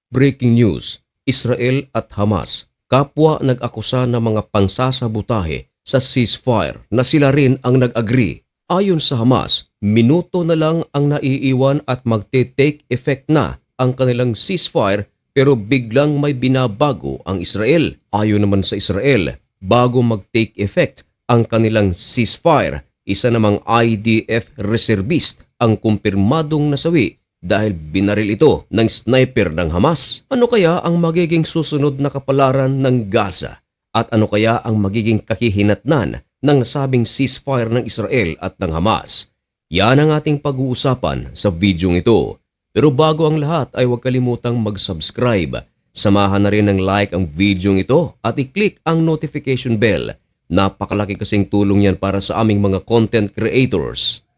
Breaking news, Israel at Hamas, kapwa nag-akusa ng mga pangsasabotahe sa ceasefire na sila rin ang nag-agree. Ayon sa Hamas, minuto na lang ang naiiwan at magte-take effect na ang kanilang ceasefire pero biglang may binabago ang Israel. Ayon naman sa Israel, bago mag-take effect ang kanilang ceasefire, isa namang IDF reservist ang kumpirmadong nasawi dahil binaril ito ng sniper ng Hamas. Ano kaya ang magiging susunod na kapalaran ng Gaza? At ano kaya ang magiging kahihinatnan ng sabing ceasefire ng Israel at ng Hamas? Yan ang ating pag-uusapan sa videong ito. Pero bago ang lahat ay huwag kalimutang mag-subscribe. Samahan na rin ng like ang videong ito at i-click ang notification bell. Napakalaki kasing tulong yan para sa aming mga content creators.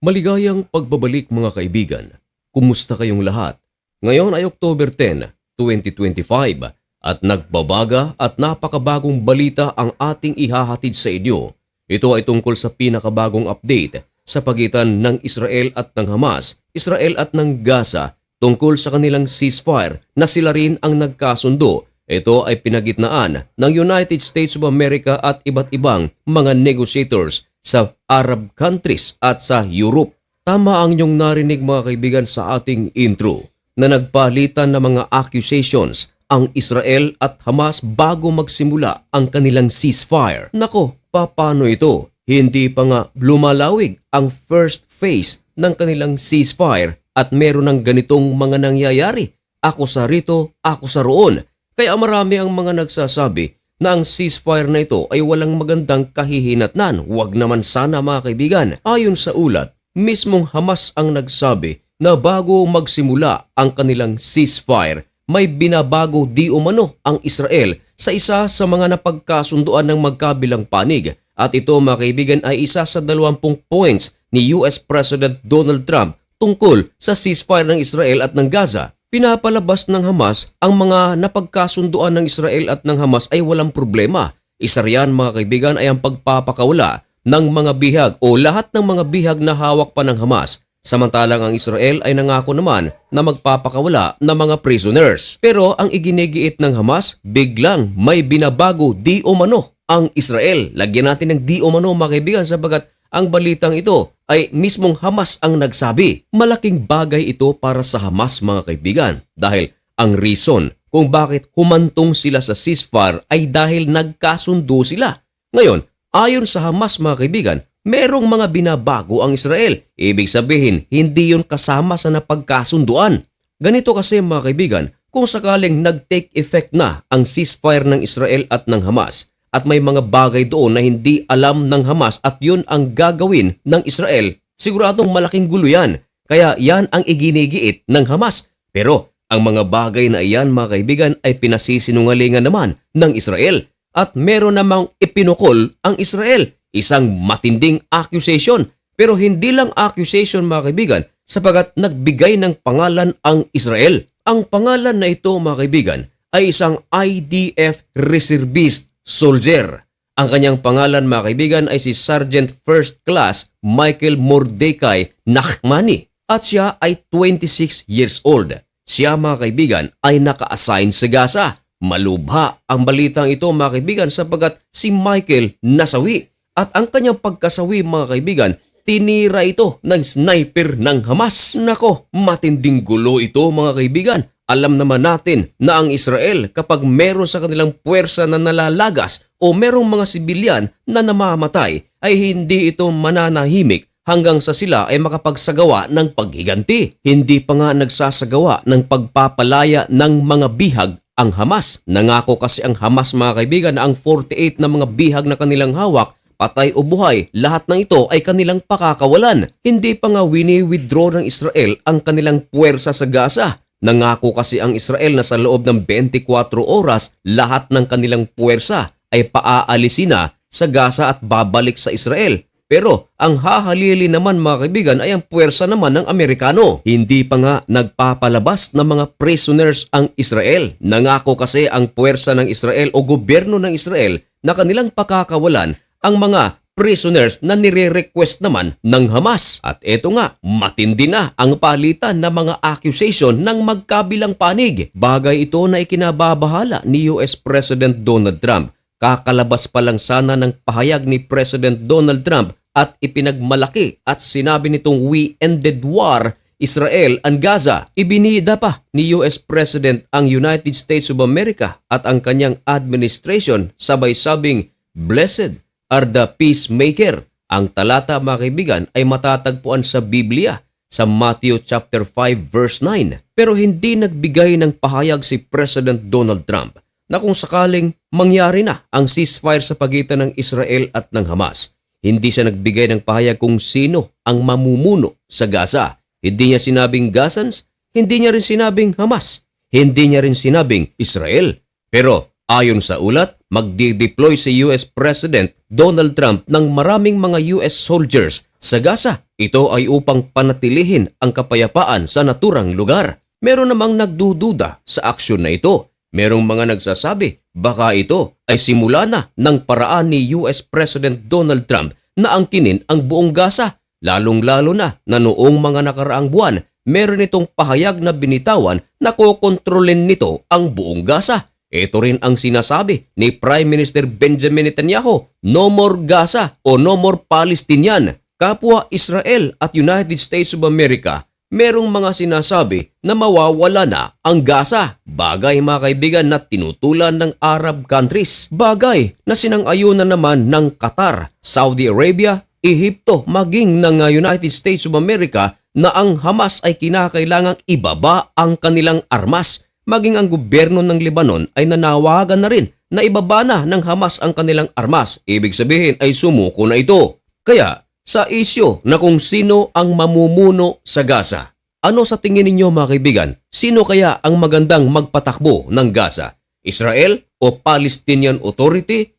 Maligayang pagbabalik mga kaibigan. Kumusta kayong lahat? Ngayon ay October 10, 2025 at nagbabaga at napakabagong balita ang ating ihahatid sa inyo. Ito ay tungkol sa pinakabagong update sa pagitan ng Israel at ng Hamas, Israel at ng Gaza tungkol sa kanilang ceasefire na sila rin ang nagkasundo. Ito ay pinagitnaan ng United States of America at iba't ibang mga negotiators sa Arab countries at sa Europe. Tama ang inyong narinig mga kaibigan sa ating intro na nagpalitan ng mga accusations ang Israel at Hamas bago magsimula ang kanilang ceasefire. Nako, paano ito? Hindi pa nga lumalawig ang first phase ng kanilang ceasefire at meron ng ganitong mga nangyayari. Ako sa rito, ako sa roon. Kaya marami ang mga nagsasabi na ang ceasefire na ito ay walang magandang kahihinatnan. Huwag naman sana mga kaibigan. Ayon sa ulat, mismong Hamas ang nagsabi na bago magsimula ang kanilang ceasefire, may binabago di umano ang Israel sa isa sa mga napagkasunduan ng magkabilang panig. At ito mga kaibigan ay isa sa 20 points ni US President Donald Trump tungkol sa ceasefire ng Israel at ng Gaza. Pinapalabas ng Hamas ang mga napagkasunduan ng Israel at ng Hamas ay walang problema. Isa riyan mga kaibigan ay ang pagpapakawala ng mga bihag o lahat ng mga bihag na hawak pa ng Hamas. Samantalang ang Israel ay nangako naman na magpapakawala ng mga prisoners. Pero ang iginigiit ng Hamas, biglang may binabago di umano ang Israel. Lagyan natin ng di umano mga kaibigan sapagat ang balitang ito ay mismong Hamas ang nagsabi. Malaking bagay ito para sa Hamas mga kaibigan dahil ang reason kung bakit humantong sila sa ceasefire ay dahil nagkasundo sila. Ngayon, ayon sa Hamas mga kaibigan, merong mga binabago ang Israel. Ibig sabihin, hindi yun kasama sa napagkasunduan. Ganito kasi mga kaibigan, kung sakaling nag-take effect na ang ceasefire ng Israel at ng Hamas, at may mga bagay doon na hindi alam ng Hamas at yun ang gagawin ng Israel, siguradong malaking gulo yan. Kaya yan ang iginigiit ng Hamas. Pero ang mga bagay na iyan mga kaibigan ay pinasisinungalingan naman ng Israel. At meron namang ipinukol ang Israel. Isang matinding accusation. Pero hindi lang accusation mga kaibigan sapagat nagbigay ng pangalan ang Israel. Ang pangalan na ito mga kaibigan ay isang IDF reservist soldier. Ang kanyang pangalan mga kaibigan ay si Sergeant First Class Michael Mordecai Nachmani at siya ay 26 years old. Siya mga kaibigan ay naka-assign sa Gaza. Malubha ang balitang ito mga kaibigan sapagat si Michael nasawi at ang kanyang pagkasawi mga kaibigan, tinira ito ng sniper ng Hamas. Nako, matinding gulo ito mga kaibigan. Alam naman natin na ang Israel kapag meron sa kanilang puwersa na nalalagas o merong mga sibilyan na namamatay ay hindi ito mananahimik hanggang sa sila ay makapagsagawa ng paghiganti. Hindi pa nga nagsasagawa ng pagpapalaya ng mga bihag ang Hamas. Nangako kasi ang Hamas mga kaibigan na ang 48 na mga bihag na kanilang hawak patay o buhay, lahat ng ito ay kanilang pakakawalan. Hindi pa nga wini-withdraw ng Israel ang kanilang puwersa sa Gaza. Nangako kasi ang Israel na sa loob ng 24 oras, lahat ng kanilang puwersa ay paaalisin na sa Gaza at babalik sa Israel. Pero ang hahalili naman mga kaibigan ay ang puwersa naman ng Amerikano. Hindi pa nga nagpapalabas ng mga prisoners ang Israel. Nangako kasi ang puwersa ng Israel o gobyerno ng Israel na kanilang pakakawalan ang mga prisoners na nire-request naman ng Hamas. At eto nga, matindi na ang palitan ng mga accusation ng magkabilang panig. Bagay ito na ikinababahala ni US President Donald Trump. Kakalabas pa lang sana ng pahayag ni President Donald Trump at ipinagmalaki at sinabi nitong we ended war, Israel and Gaza. Ibinida pa ni US President ang United States of America at ang kanyang administration sabay sabing, "Blessed are the peacemaker." Ang talata mga kaibigan ay matatagpuan sa Biblia sa Matthew chapter 5 verse 9. Pero hindi nagbigay ng pahayag si President Donald Trump na kung sakaling mangyari na ang ceasefire sa pagitan ng Israel at ng Hamas. Hindi siya nagbigay ng pahayag kung sino ang mamumuno sa Gaza. Hindi niya sinabing Gazans, hindi niya rin sinabing Hamas, hindi niya rin sinabing Israel. Pero ayon sa ulat, magdi-deploy si US President Donald Trump ng maraming mga US soldiers sa Gaza. Ito ay upang panatilihin ang kapayapaan sa naturang lugar. Meron namang nagdududa sa aksyon na ito. Merong mga nagsasabi baka ito ay simula na ng paraan ni US President Donald Trump na angkinin ang buong Gaza. Lalong-lalo na noong mga nakaraang buwan, meron itong pahayag na binitawan na kokontrolin nito ang buong Gaza. Ito rin ang sinasabi ni Prime Minister Benjamin Netanyahu, no more Gaza o no more Palestinian. Kapwa Israel at United States of America, merong mga sinasabi na mawawala na ang Gaza. Bagay mga kaibigan na tinutulan ng Arab countries. Bagay na sinang-ayunan naman ng Qatar, Saudi Arabia, Ehipto maging ng United States of America na ang Hamas ay kinakailangang ibaba ang kanilang armas. Maging ang gobyerno ng Lebanon ay nanawagan na rin na ibaba na ng Hamas ang kanilang armas. Ibig sabihin ay sumuko na ito. Kaya sa isyo na kung sino ang mamumuno sa Gaza, ano sa tingin ninyo mga kaibigan? Sino kaya ang magandang magpatakbo ng Gaza? Israel o Palestinian Authority?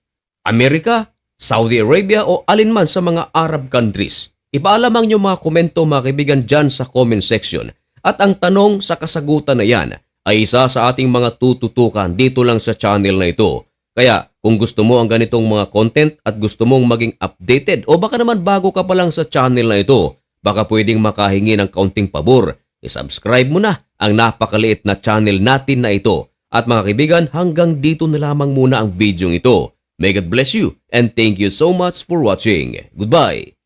Amerika? Saudi Arabia o alinman sa mga Arab countries? Ipaalamang nyo mga komento mga kaibigan dyan sa comment section. At ang tanong sa kasagutan na yan ay isa sa ating mga tututukan dito lang sa channel na ito. Kaya kung gusto mo ang ganitong mga content at gusto mong maging updated o baka naman bago ka pa lang sa channel na ito, baka pwedeng makahingi ng kaunting pabor. I-subscribe mo na ang napakaliit na channel natin na ito. At mga kaibigan, hanggang dito na lamang muna ang video ito. May God bless you and thank you so much for watching. Goodbye!